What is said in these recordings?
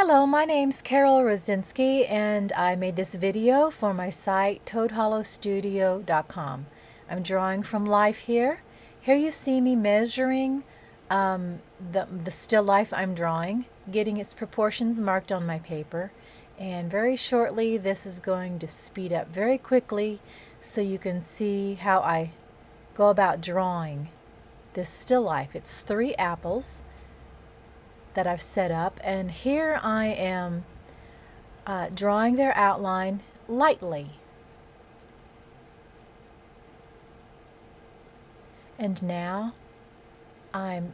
Hello, my name's Carol Rosinski, and I made this video for my site toadhollowstudio.com. I'm drawing from life here. Here you see me measuring the still life I'm drawing, getting its proportions marked on my paper, and very shortly this is going to speed up very quickly so you can see how I go about drawing this still life. It's 3 apples that I've set up, and here I am drawing their outline lightly. And now I'm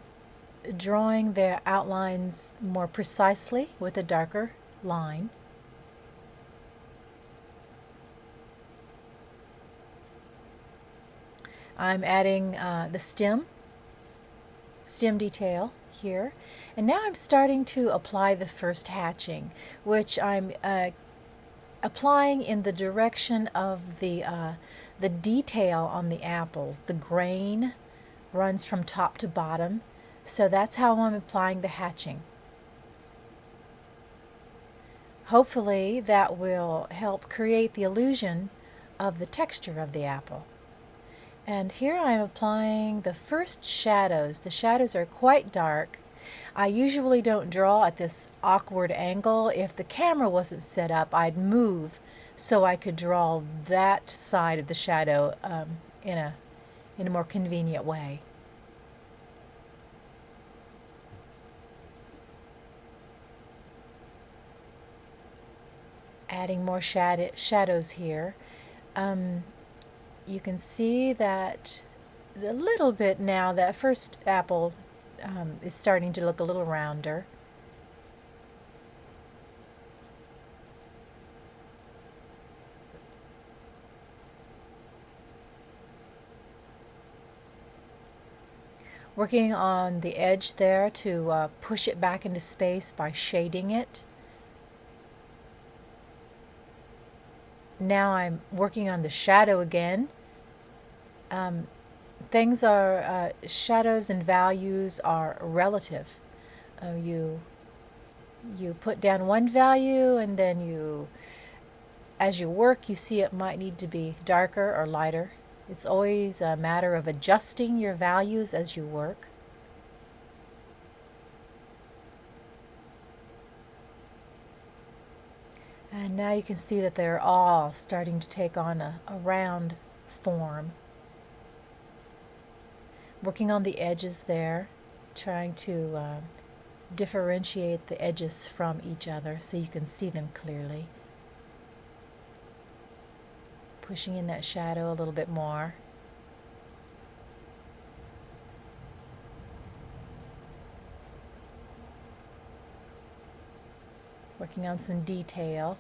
drawing their outlines more precisely with a darker line. I'm adding the stem detail here, and now I'm starting to apply the first hatching, which I'm applying in the direction of the detail on the apples. The grain runs from top to bottom, so that's how I'm applying the hatching. Hopefully that will help create the illusion of the texture of the apple. And here I am applying the first shadows. The shadows are quite dark. I usually don't draw at this awkward angle. If the camera wasn't set up, I'd move so I could draw that side of the shadow in a more convenient way. Adding more shadows here. You can see that a little bit now, that first apple is starting to look a little rounder. Working on the edge there to push it back into space by shading it. Now I'm working on the shadow again. Things are, shadows and values are relative. You put down one value, and then as you work, you see it might need to be darker or lighter. It's always a matter of adjusting your values as you work. And now you can see that they're all starting to take on a round form. Working on the edges there, trying to differentiate the edges from each other so you can see them clearly. Pushing in that shadow a little bit more. Working on some detail.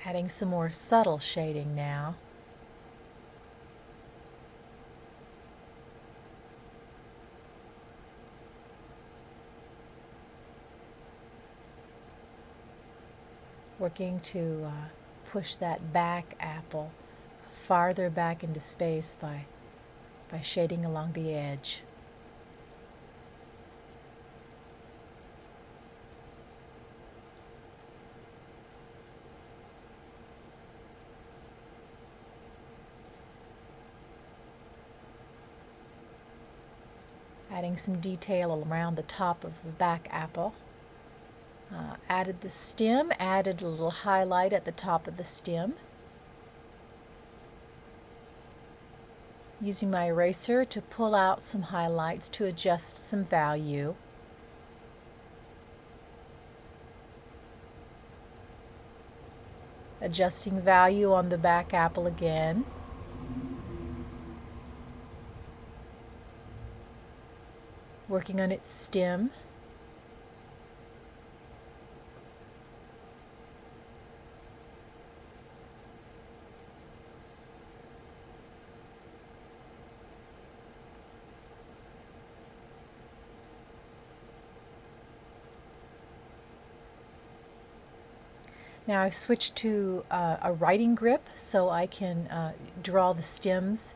Adding some more subtle shading now. Working to push that back apple farther back into space by shading along the edge. Adding some detail around the top of the back apple. Added the stem, added a little highlight at the top of the stem. Using my eraser to pull out some highlights to adjust some value. Adjusting value on the back apple again. Working on its stem. Now I've switched to a writing grip so I can draw the stems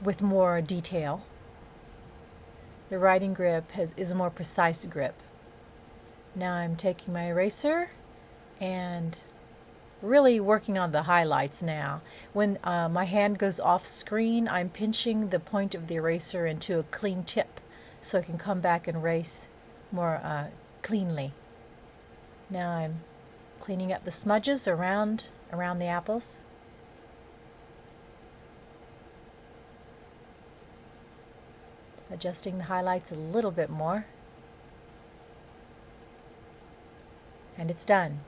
with more detail. The writing grip is a more precise grip. Now I'm taking my eraser and really working on the highlights now. When my hand goes off screen, I'm pinching the point of the eraser into a clean tip so I can come back and erase more cleanly. Now I'm cleaning up the smudges around the apples. Adjusting the highlights a little bit more. And it's done.